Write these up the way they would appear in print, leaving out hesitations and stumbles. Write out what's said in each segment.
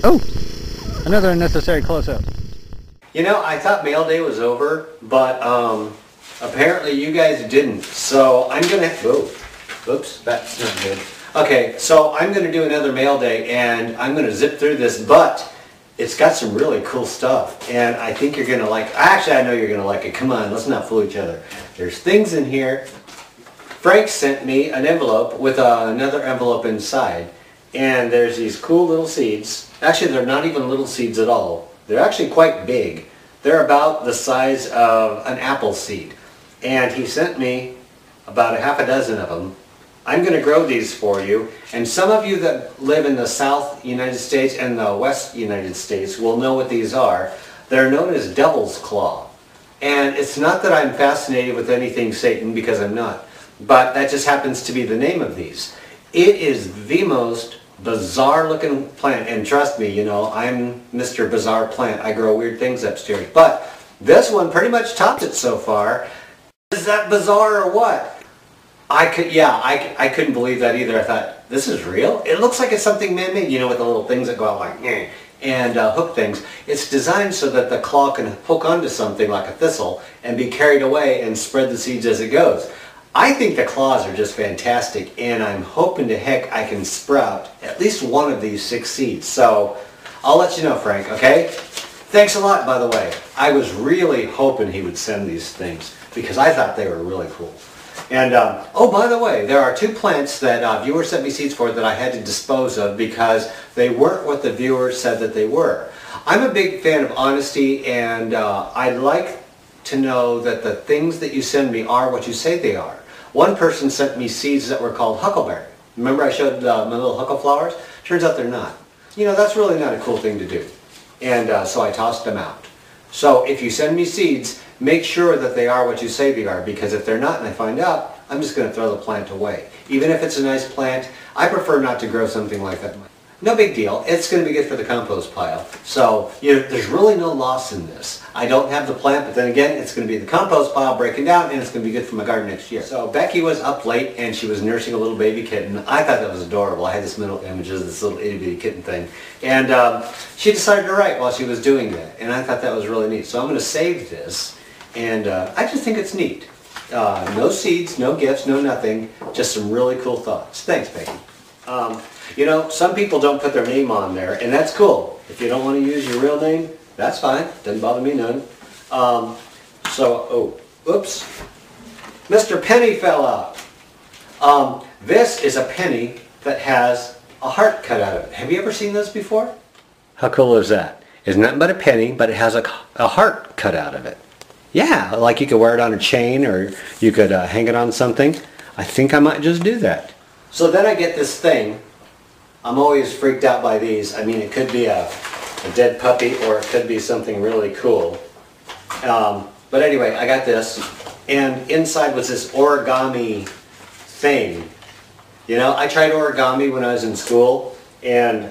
Oh, another unnecessary close-up. You know, I thought mail day was over, but apparently you guys didn't. So I'm gonna, whoa, oops, that's not good. Okay, so I'm gonna do another mail day and I'm gonna zip through this, but it's got some really cool stuff and I think you're gonna like, actually I know you're gonna like it. Come on, let's not fool each other. There's things in here. Frank sent me an envelope with another envelope inside. And there's these cool little seeds. Actually, they're not even little seeds at all. They're actually quite big. They're about the size of an apple seed. And he sent me about half a dozen of them. I'm going to grow these for you. And some of you that live in the South United States and the West United States will know what these are. They're known as devil's claw. And it's not that I'm fascinated with anything Satan, because I'm not. But that just happens to be the name of these. It is the most bizarre looking plant, and trust me, you know, I'm Mr. Bizarre Plant. I grow weird things upstairs. But this one pretty much topped it so far. Is that bizarre or what? I couldn't believe that either. I thought, this is real? It looks like it's something man-made, you know, with the little things that go out like, and hook things. It's designed so that the claw can hook onto something like a thistle and be carried away and spread the seeds as it goes. I think the claws are just fantastic, and I'm hoping to heck I can sprout at least one of these 6 seeds. So I'll let you know, Frank, okay? Thanks a lot, by the way. I was really hoping he would send these things because I thought they were really cool. And, oh, by the way, there are 2 plants that viewers sent me seeds for that I had to dispose of because they weren't what the viewers said that they were. I'm a big fan of honesty, and I'd like to know that the things that you send me are what you say they are. One person sent me seeds that were called huckleberry. Remember I showed my little huckle flowers? Turns out they're not. You know, that's really not a cool thing to do. And so I tossed them out. So if you send me seeds, make sure that they are what you say they are, because if they're not and I find out, I'm just going to throw the plant away. Even if it's a nice plant, I prefer not to grow something like that. No big deal. It's going to be good for the compost pile. So there's really no loss in this. I don't have the plant, but then again, it's going to be the compost pile breaking down, and it's going to be good for my garden next year. So Becky was up late, and she was nursing a little baby kitten. I thought that was adorable. I had this mental image of this little itty-bitty kitten thing. And she decided to write while she was doing that, and I thought that was really neat. So I'm going to save this, and I just think it's neat. No seeds, no gifts, no nothing, just some really cool thoughts. Thanks, Becky. You know, some people don't put their name on there, and that's cool. If you don't want to use your real name, that's fine. Doesn't bother me none. Oops. Mr. Penny fell out. This is a penny that has a heart cut out of it. Have you ever seen those before? How cool is that? It's nothing but a penny, but it has a heart cut out of it. Yeah, like you could wear it on a chain, or you could hang it on something. I think I might just do that. So then I get this thing. I'm always freaked out by these. I mean, it could be a dead puppy, or it could be something really cool. But anyway, I got this, and inside was this origami thing. You know, I tried origami when I was in school, and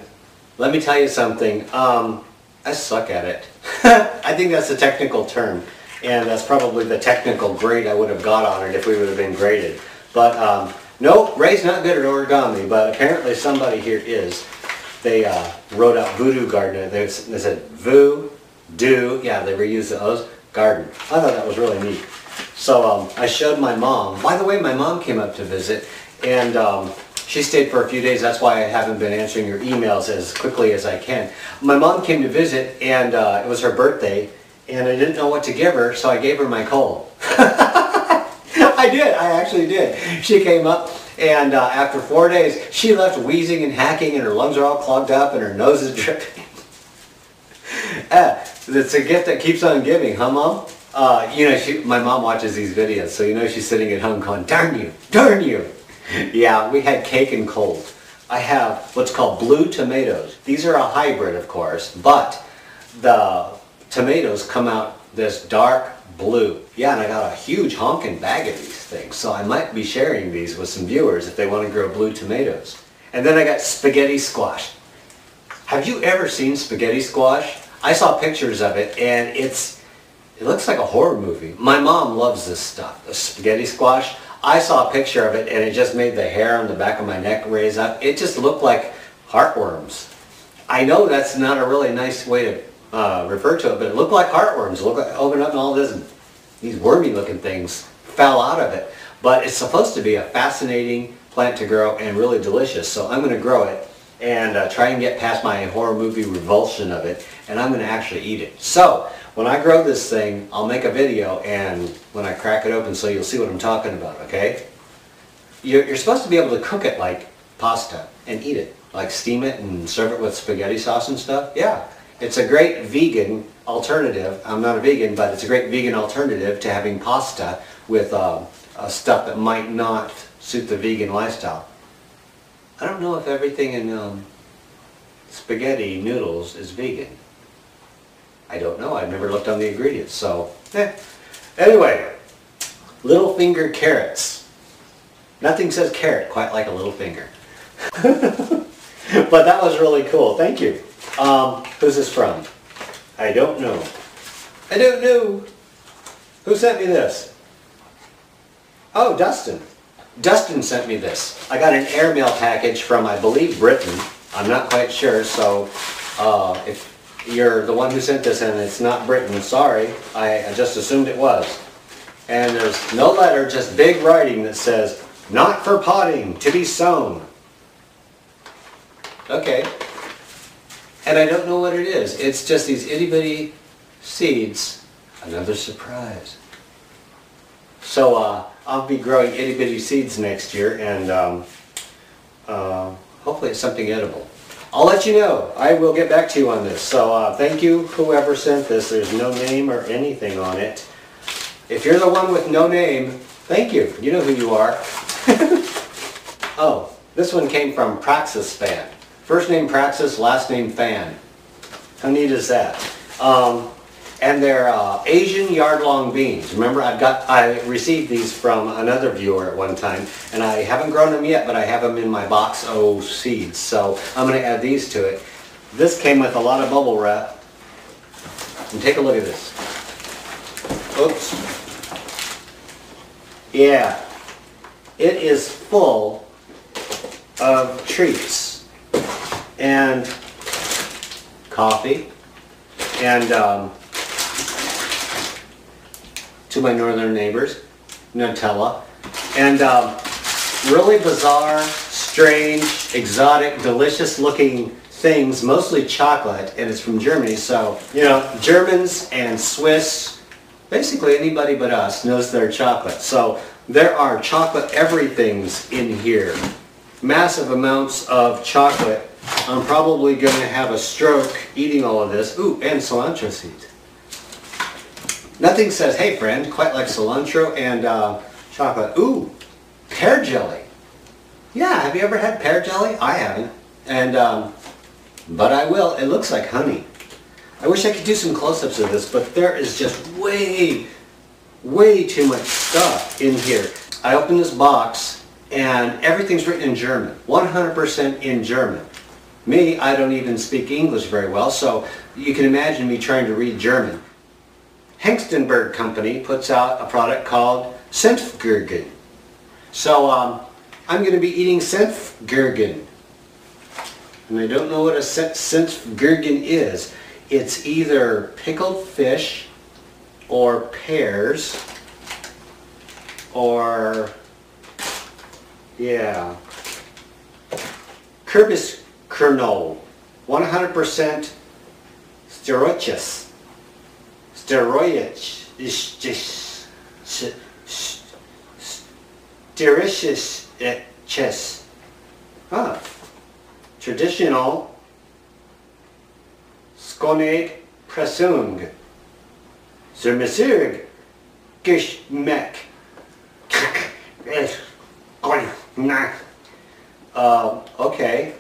let me tell you something, I suck at it. I think that's the technical term, and that's probably the technical grade I would have got on it if we would have been graded. But no, Ray's not good at origami, but apparently somebody here is. They wrote out VoodooGarden. They said Voodoo, yeah, they reused those, garden. I thought that was really neat. So I showed my mom. By the way, my mom came up to visit, and she stayed for a few days. That's why I haven't been answering your emails as quickly as I can. My mom came to visit, and it was her birthday, and I didn't know what to give her, so I gave her my coal. I did. I actually did. She came up, and after 4 days, she left wheezing and hacking, and her lungs are all clogged up, and her nose is dripping. It's a gift that keeps on giving, huh, Mom? You know, my mom watches these videos, so you know she's sitting at home going, darn you, darn you. Yeah, we had cake and cold. I have what's called blue tomatoes. These are a hybrid, of course, but the tomatoes come out this dark blue. Yeah, and I got a huge honking bag of these things, so I might be sharing these with some viewers if they want to grow blue tomatoes. And then I got spaghetti squash. Have you ever seen spaghetti squash? I saw pictures of it, and it looks like a horror movie. My mom loves this stuff, the spaghetti squash. I saw a picture of it, and it just made the hair on the back of my neck raise up. It just looked like heartworms. I I know that's not a really nice way to refer to it, but it looked like heartworms. Look, open up and all these wormy looking things fell out of it. But it's supposed to be a fascinating plant to grow and really delicious. So I'm going to grow it and try and get past my horror movie revulsion of it, and I'm going to actually eat it. So when I grow this thing, I'll make a video, and when I crack it open, so you'll see what I'm talking about, okay? You're supposed to be able to cook it like pasta and eat it, like steam it and serve it with spaghetti sauce and stuff. Yeah, it's a great vegan alternative. I'm not a vegan, but it's a great vegan alternative to having pasta with stuff that might not suit the vegan lifestyle. I don't know if everything in spaghetti noodles is vegan. I don't know. I've never looked on the ingredients. So, anyway, little finger carrots. Nothing says carrot quite like a little finger. But that was really cool. Thank you. Who's this from? I don't know. I don't know. Who sent me this? Oh, Dustin. Dustin sent me this. I got an airmail package from, I believe, Britain. I'm not quite sure, so if you're the one who sent this and it's not Britain, sorry. I just assumed it was. And there's no letter, just big writing that says, "Not for potting, to be sown." Okay. And I don't know what it is. It's just these itty-bitty seeds. Another surprise. So I'll be growing itty-bitty seeds next year, and hopefully it's something edible. I'll let you know. I will get back to you on this. So thank you, whoever sent this. There's no name or anything on it. If you're the one with no name, thank you. You know who you are. Oh, this one came from Praxis Fan. First name Praxis, last name Fan. How neat is that? And they're Asian yard-long beans. Remember, I received these from another viewer at one time, and I haven't grown them yet, but I have them in my box of seeds. So I'm going to add these to it. This came with a lot of bubble wrap. And take a look at this. Oops. Yeah, it is full of treats and coffee and to my northern neighbors, Nutella, and really bizarre, strange, exotic, delicious looking things, mostly chocolate, and it's from Germany, so, you know, Germans and Swiss, basically anybody but us knows their chocolate. So there are chocolate everythings in here. Massive amounts of chocolate. I'm probably going to have a stroke eating all of this. Ooh, and cilantro seeds. Nothing says, hey friend, quite like cilantro and chocolate. Ooh, pear jelly. Yeah, have you ever had pear jelly? I haven't. And, but I will. It looks like honey. I wish I could do some close-ups of this, but there is just way too much stuff in here. I opened this box and everything's written in German. 100% in German. Me, I don't even speak English very well, so you can imagine me trying to read German. Hengstenberg Company puts out a product called Senfgurken. So I'm going to be eating Senfgurken. And I don't know what a Senfgurken is. It's either pickled fish or pears or, yeah, Kürbiskernol, 100% steroiches. Stericious. Traditional Skånig Pressung. Zermisirg Geschmack. Okay.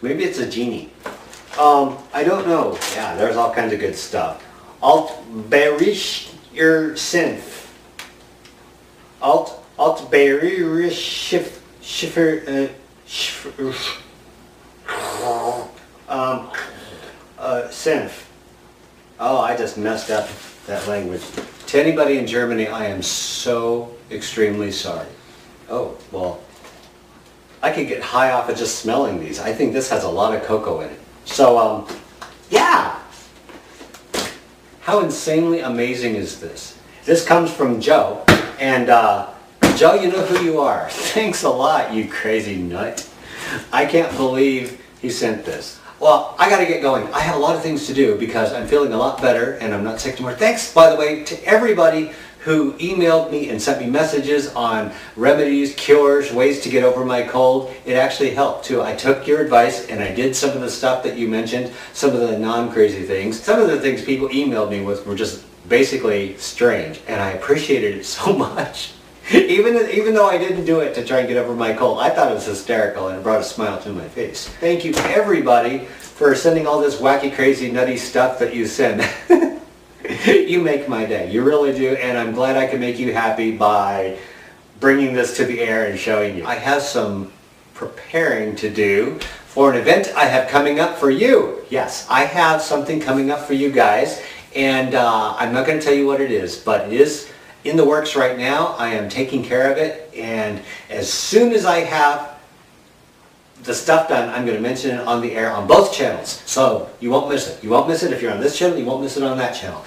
Maybe it's a genie. I don't know. Yeah, there's all kinds of good stuff. Altbeerischer Senf. Altbeerischer Senf. Oh, I just messed up that language. To anybody in Germany, I am so extremely sorry. Oh, well, I could get high off of just smelling these. I think this has a lot of cocoa in it. So, yeah. How insanely amazing is this? This comes from Joe, and Joe, you know who you are. Thanks a lot, you crazy nut. I can't believe he sent this. Well, I gotta get going. I have a lot of things to do because I'm feeling a lot better and I'm not sick anymore. Thanks, by the way, to everybody who emailed me and sent me messages on remedies, cures, ways to get over my cold. It actually helped too. I took your advice and I did some of the stuff that you mentioned, some of the non-crazy things. Some of the things people emailed me with were just basically strange, and I appreciated it so much. Even though I didn't do it to try and get over my cold, I thought it was hysterical and it brought a smile to my face. Thank you everybody for sending all this wacky, crazy, nutty stuff that you send. You make my day. You really do, and I'm glad I can make you happy by bringing this to the air and showing you. I have some preparing to do for an event I have coming up for you. Yes, I have something coming up for you guys, and I'm not going to tell you what it is, but it is in the works right now. I am taking care of it, and as soon as I have the stuff done, I'm going to mention it on the air on both channels, so you won't miss it. You won't miss it if you're on this channel, you won't miss it on that channel.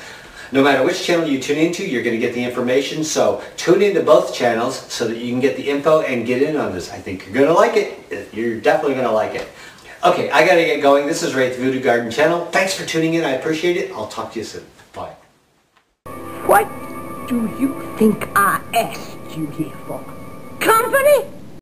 No matter which channel you tune into, you're going to get the information, so tune into both channels so that you can get the info and get in on this. I think you're going to like it. You're definitely going to like it. Okay, I got to get going. This is Ray at the Voodoo Garden channel. Thanks for tuning in. I appreciate it. I'll talk to you soon. Bye. What do you think I asked you here for? Company?